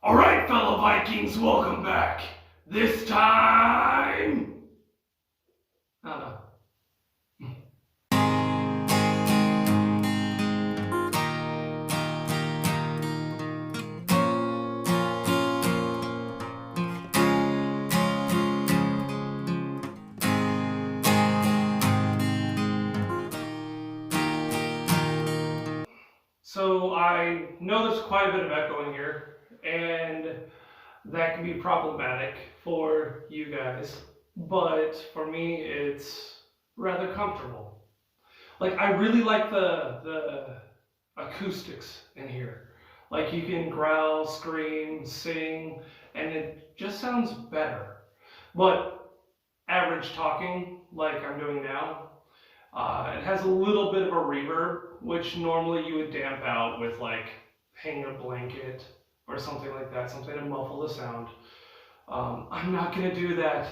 Alright, fellow Vikings, welcome back. This time... I don't know. So I know there's quite a bit of echo in here, and that can be problematic for you guys, but for me it's rather comfortable. Like, I really like the acoustics in here. Like, you can growl, scream, sing, and it just sounds better. But average talking, like I'm doing now, it has a little bit of a reverb, which normally you would damp out with like hanging a blanket or something like that, something to muffle the sound. I'm not going to do that.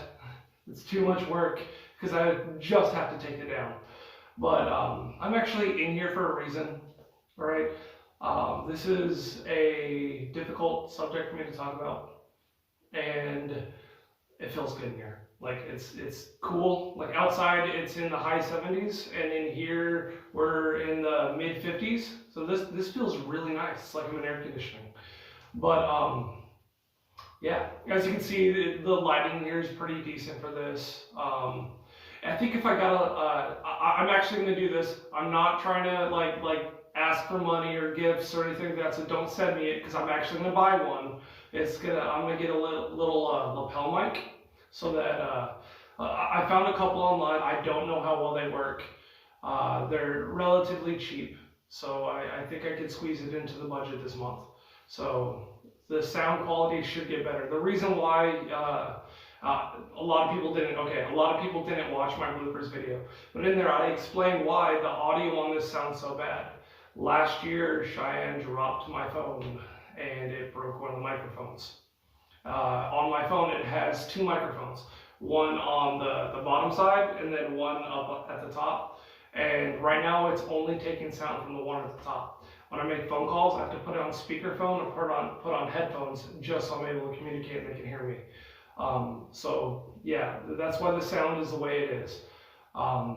It's too much work because I just have to take it down. But I'm actually in here for a reason, all right? This is a difficult subject for me to talk about, and it feels good in here. Like, it's cool. Like, outside it's in the high 70s, and in here we're in the mid 50s. So this feels really nice. It's like I'm in air conditioning. But yeah, as you can see, the lighting here is pretty decent for this. I think if I got I'm actually going to do this. I'm not trying to like ask for money or gifts or anything like that. So don't send me it because I'm actually going to buy one. I'm going to get a little lapel mic so that I found a couple online. I don't know how well they work. They're relatively cheap, so I think I could squeeze it into the budget this month. So the sound quality should get better. The reason why a lot of people didn't watch my bloopers video, but in there I explained why the audio on this sounds so bad. Last year, Cheyenne dropped my phone and it broke one of the microphones. On my phone, it has two microphones, one on the bottom side and then one up at the top. And right now, it's only taking sound from the one at the top. When I make phone calls, I have to put it on speakerphone or put on headphones just so I'm able to communicate and they can hear me. So yeah, that's why the sound is the way it is. I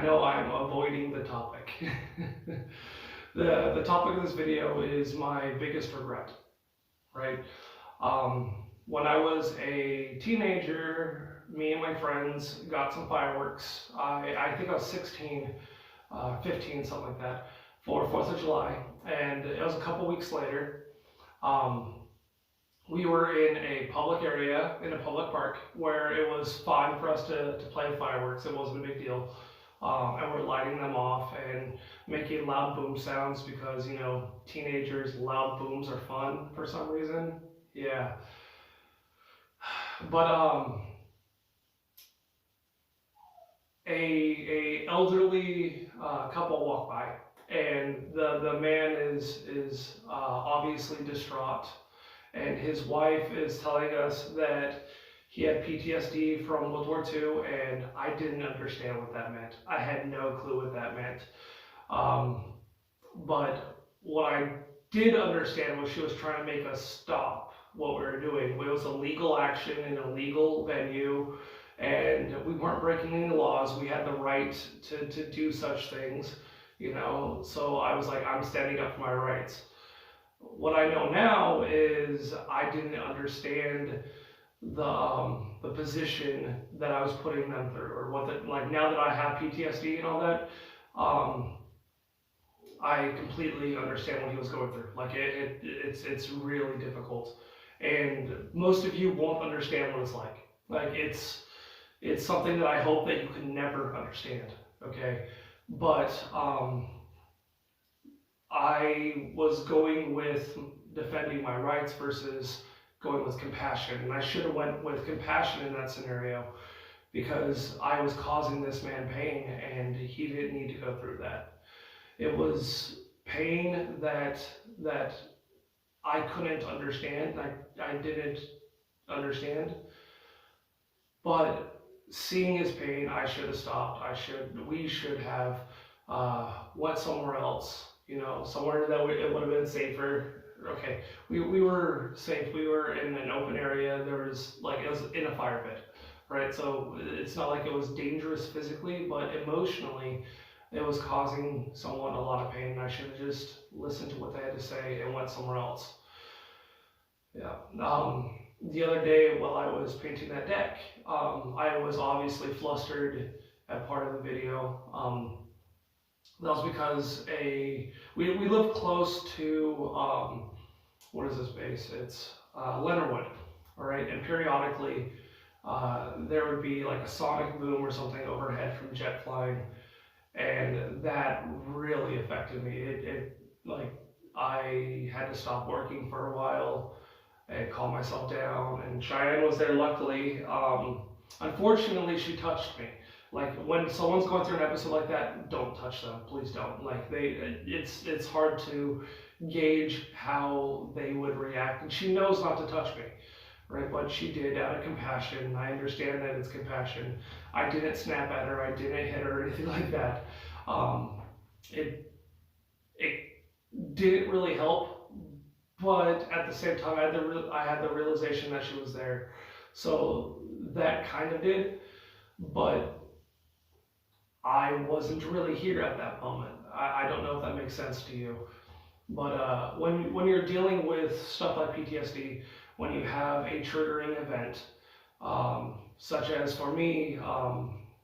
know I'm avoiding the topic. The topic of this video is my biggest regret, right? When I was a teenager, me and my friends got some fireworks. I think I was 16, 15, something like that, for 4th of July. And it was a couple weeks later. We were in a public area, in a public park, where it was fine for us to play fireworks. It wasn't a big deal. And we're lighting them off and making loud boom sounds because, you know, teenagers, loud booms are fun for some reason. Yeah. But a elderly couple walked by, and the man is obviously distraught, and his wife is telling us that he had PTSD from World War II, and I didn't understand what that meant. I had no clue what that meant. But what I did understand was she was trying to make us stop what we were doing. It was a legal action in a legal venue, and we weren't breaking any laws. We had the right to do such things, you know. So I was like, I'm standing up for my rights. What I know now is I didn't understand the position that I was putting them through, or like now that I have PTSD and all that, I completely understand what he was going through. Like it's really difficult, and most of you won't understand what it's like. Like it's something that I hope that you can never understand. Okay, but I was going with defending my rights versus going with compassion, and I should have went with compassion in that scenario because I was causing this man pain and he didn't need to go through that. It was pain that I couldn't understand. I didn't understand, but seeing his pain, I should have stopped. We should have went somewhere else. somewhere that it would have been safer. Okay, we were safe. We were in an open area. There was it was in a fire pit, right? So it's not like it was dangerous physically, but emotionally, it was causing someone a lot of pain. And I should have just listened to what they had to say and went somewhere else. Yeah. The other day while I was painting that deck, I was obviously flustered at part of the video. That was because we live close to what is this base? It's Leonardwood, all right. And periodically there would be like a sonic boom or something overhead from jet flying, and that really affected me. It like I had to stop working for a while and calm myself down. And Cheyenne was there, luckily. Unfortunately, she touched me. Like when someone's going through an episode like that, don't touch them, please don't. Like it's hard to gauge how they would react, and she knows not to touch me, right? But she did out of compassion. I understand that it's compassion. I didn't snap at her. I didn't hit her or anything like that. It didn't really help, but at the same time, I had the realization that she was there, so that kind of did, but I wasn't really here at that moment. I don't know if that makes sense to you, but when you're dealing with stuff like PTSD, when you have a triggering event, such as for me,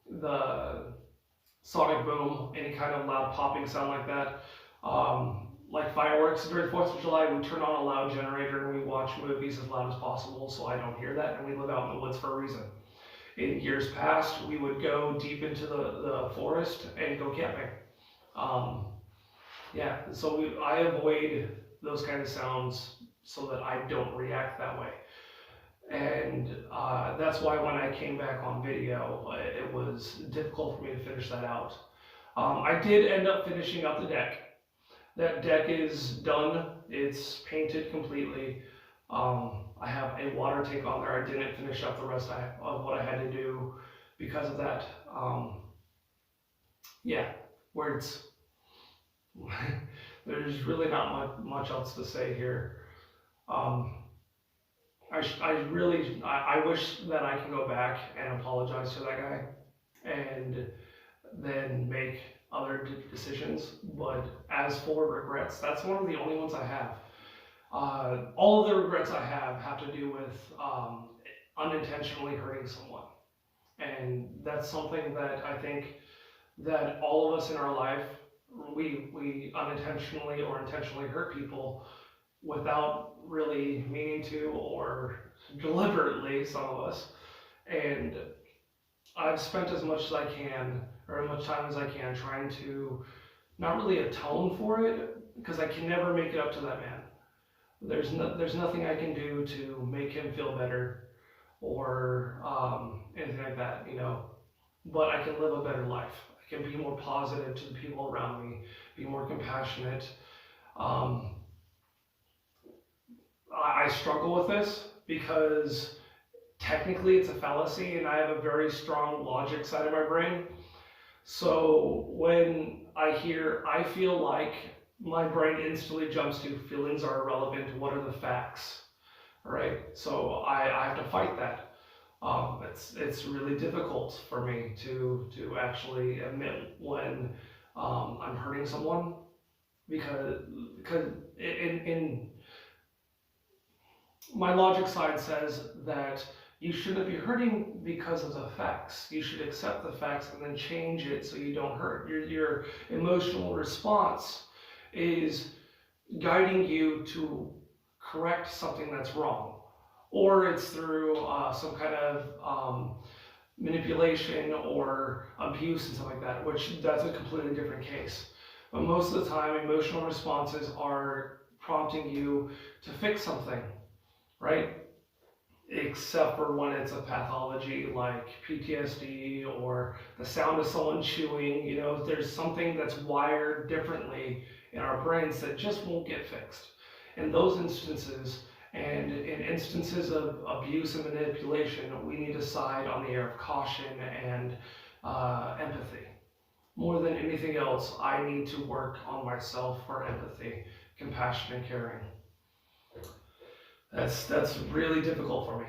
the sonic boom, any kind of loud popping sound like that, like fireworks during 4th of July, we turn on a loud generator and we watch movies as loud as possible so I don't hear that, and we live out in the woods for a reason. In years past, we would go deep into the forest and go camping. Yeah, so I avoid those kind of sounds so that I don't react that way. And that's why when I came back on video, it was difficult for me to finish that out. I did end up finishing up the deck. That deck is done. It's painted completely. I have a water tank on there. I didn't finish up the rest of what I had to do because of that. Yeah, words. There's really not much else to say here. I wish that I can go back and apologize to that guy and then make other decisions. But as for regrets, that's one of the only ones I have. All of the regrets I have to do with unintentionally hurting someone. And that's something that I think that all of us in our life, we unintentionally or intentionally hurt people without really meaning to, or deliberately, some of us. And I've spent as much as I can, or as much time as I can, trying to not really atone for it, because I can never make it up to that man. There's nothing I can do to make him feel better or anything like that, but I can live a better life. I can be more positive to the people around me, be more compassionate. I struggle with this because technically it's a fallacy and I have a very strong logic side of my brain. So when I feel like, my brain instantly jumps to feelings are irrelevant. What are the facts? All right. So I have to fight that. It's really difficult for me to actually admit when I'm hurting someone, because in my logic side says that you shouldn't be hurting because of the facts. You should accept the facts and then change it so you don't hurt. Your emotional response is guiding you to correct something that's wrong, or it's through some kind of manipulation or abuse and stuff like that, which that's a completely different case. But most of the time, emotional responses are prompting you to fix something, right? Except for when it's a pathology like PTSD or the sound of someone chewing. There's something that's wired differently in our brains that just won't get fixed. In those instances, and in instances of abuse and manipulation, we need to side on the air of caution and empathy. more than anything else, I need to work on myself for empathy, compassion, and caring. That's really difficult for me.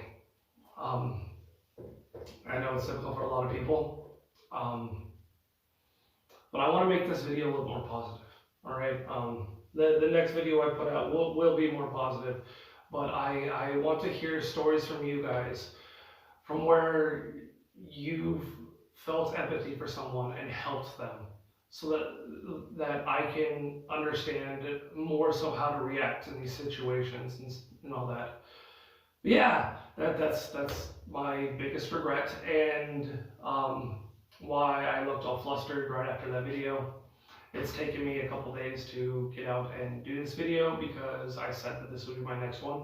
I know it's difficult for a lot of people, but I want to make this video a little more positive. All right. The next video I put out will be more positive, but I want to hear stories from you guys, from where you've felt empathy for someone and helped them, so that I can understand more so how to react in these situations and all that. But yeah, that's my biggest regret, and why I looked all flustered right after that video. It's taken me a couple days to get out and do this video because I said that this would be my next one.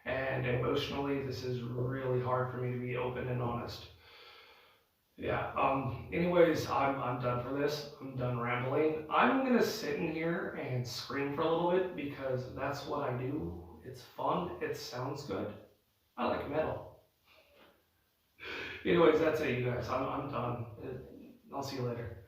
And emotionally, this is really hard for me to be open and honest. Yeah, anyways, I'm done for this. I'm done rambling. I'm gonna sit in here and scream for a little bit because that's what I do. It's fun, it sounds good. I like metal. Anyways, that's it, you guys. I'm done. I'll see you later.